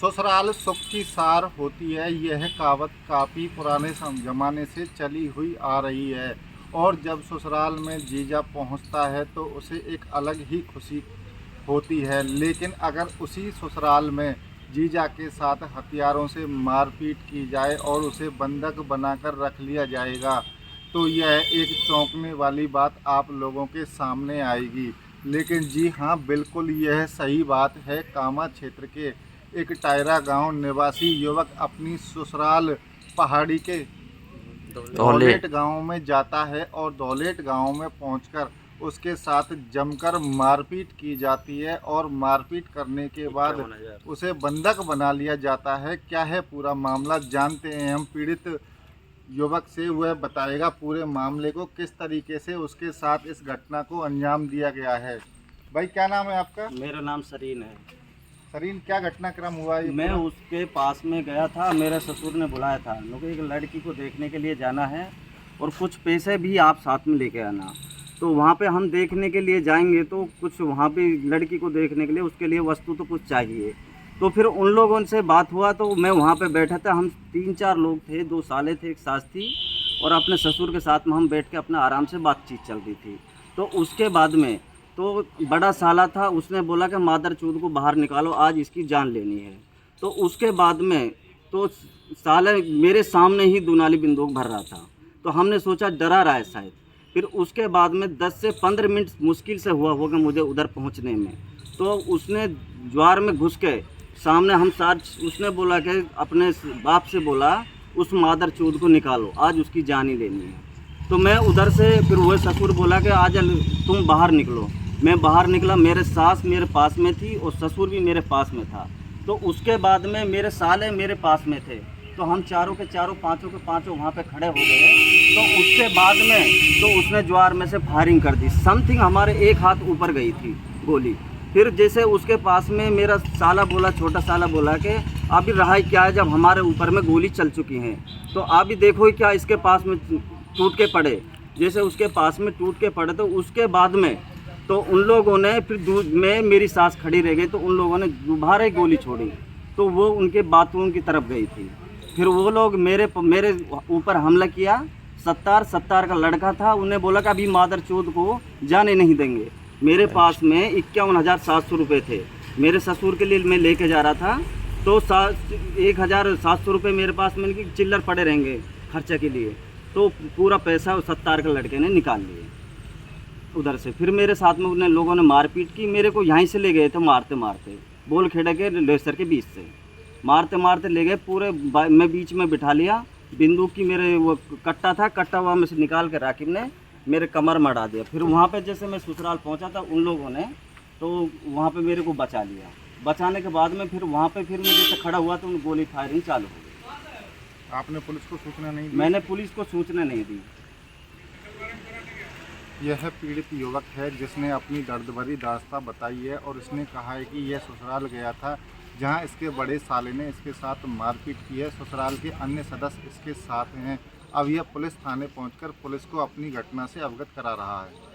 ससुराल सुख की सार होती है। यह कहावत काफ़ी पुराने ज़माने से चली हुई आ रही है और जब ससुराल में जीजा पहुंचता है तो उसे एक अलग ही खुशी होती है। लेकिन अगर उसी ससुराल में जीजा के साथ हथियारों से मारपीट की जाए और उसे बंधक बनाकर रख लिया जाएगा तो यह एक चौंकने वाली बात आप लोगों के सामने आएगी। लेकिन जी हाँ, बिल्कुल यह सही बात है। कामा क्षेत्र के एक टायरा गांव निवासी युवक अपनी ससुराल पहाड़ी के धौलेट गांव में जाता है और धौलेट गांव में पहुंचकर उसके साथ जमकर मारपीट की जाती है और मारपीट करने के बाद उसे बंधक बना लिया जाता है। क्या है पूरा मामला, जानते हैं हम पीड़ित युवक से। वह बताएगा पूरे मामले को, किस तरीके से उसके साथ इस घटना को अंजाम दिया गया है। भाई क्या नाम है आपका? मेरा नाम सरीन है। सरीन, क्या घटनाक्रम हुआ है? मैं उसके पास में गया था, मेरे ससुर ने बुलाया था, लोग एक लड़की को देखने के लिए जाना है और कुछ पैसे भी आप साथ में लेके आना। तो वहाँ पे हम देखने के लिए जाएंगे तो कुछ वहाँ पे लड़की को देखने के लिए उसके लिए वस्तु तो कुछ चाहिए। तो फिर उन लोगों से बात हुआ तो मैं वहाँ पे बैठा था, हम 3-4 लोग थे, 2 साले थे, एक सास थी और अपने ससुर के साथ में हम बैठ के अपना आराम से बातचीत चल रही थी। तो उसके बाद में तो बड़ा साला था, उसने बोला कि मादर चूत को बाहर निकालो, आज इसकी जान लेनी है। तो उसके बाद में तो साले मेरे सामने ही दुनाली बंदूक भर रहा था, तो हमने सोचा डरा रहा है शायद। फिर उसके बाद में 10 से 15 मिनट मुश्किल से हुआ होगा मुझे उधर पहुंचने में। तो उसने ज्वार में घुस के सामने हम साथ, उसने बोला कि अपने बाप से बोला उस मादर चूत को निकालो, आज उसकी जान ही लेनी है। तो मैं उधर से फिर वह ससुर बोला कि आज तुम बाहर निकलो। मैं बाहर निकला, मेरे सास मेरे पास में थी और ससुर भी मेरे पास में था। तो उसके बाद में मेरे साले मेरे पास में थे, तो हम चारों के चारों, पाँचों के पाँचों वहाँ पे खड़े हो गए। तो उसके बाद में तो उसने ज्वार में से फायरिंग कर दी। समथिंग हमारे एक हाथ ऊपर गई थी गोली। फिर जैसे उसके पास में मेरा साला बोला, छोटा साला बोला कि अभी रहा ही क्या है जब हमारे ऊपर में गोली चल चुकी हैं, तो अभी देखो क्या इसके पास में टूट के पड़े। जैसे उसके पास में टूट के पड़े तो उसके बाद में तो उन लोगों ने फिर दूध में मेरी सास खड़ी रह गई, तो उन लोगों ने दोबारा गोली छोड़ी, तो वो उनके बाथरूम की तरफ गई थी। फिर वो लोग मेरे ऊपर हमला किया। 70 का लड़का था, उन्हें बोला कि अभी मादर चौथ को जाने नहीं देंगे। मेरे पास में 51,700 रुपये थे, मेरे ससुर के लिए मैं लेके जा रहा था। तो 1,700 रुपये मेरे पास में कि चिल्लर पड़े रहेंगे खर्चा के लिए, तो पूरा पैसा 70 के लड़के ने निकाल लिए उधर से। फिर मेरे साथ में उन लोगों ने मारपीट की, मेरे को यहीं से ले गए थे मारते मारते, बोल खेड़ा के लेसर के बीच से मारते मारते ले गए पूरे। मैं बीच में बिठा लिया, बंदूक की मेरे वो कट्टा था, कट्टा हुआ में से निकाल के राकिब ने मेरे कमर में अड़ा दिया। फिर वहाँ पे जैसे मैं ससुराल पहुँचा था, उन लोगों ने तो वहाँ पे मेरे को बचा लिया। बचाने के बाद में फिर वहाँ पे फिर मैं जैसे खड़ा हुआ तो गोली फायरिंग चालू हो गई। आपने पुलिस को सूचना नहीं दी? मैंने पुलिस को सूचना नहीं दी। यह पीड़ित युवक है जिसने अपनी दर्द भरी दास्तां बताई है और इसने कहा है कि यह ससुराल गया था जहां इसके बड़े साले ने इसके साथ मारपीट की है। ससुराल के अन्य सदस्य इसके साथ हैं। अब यह पुलिस थाने पहुंचकर पुलिस को अपनी घटना से अवगत करा रहा है।